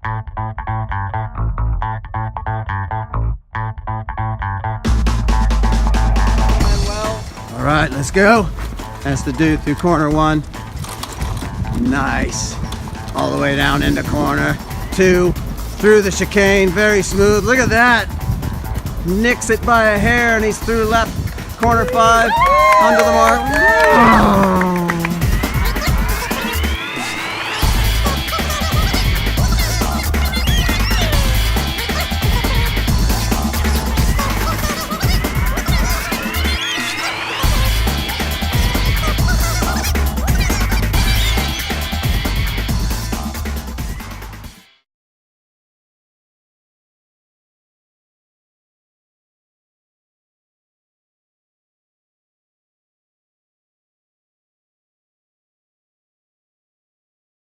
All right, let's go. That's the dude through corner 1. Nice. All the way down into corner 2. Through the chicane, very smooth. Look at that. Nicks it by a hair and he's through left corner 5. Under the mark.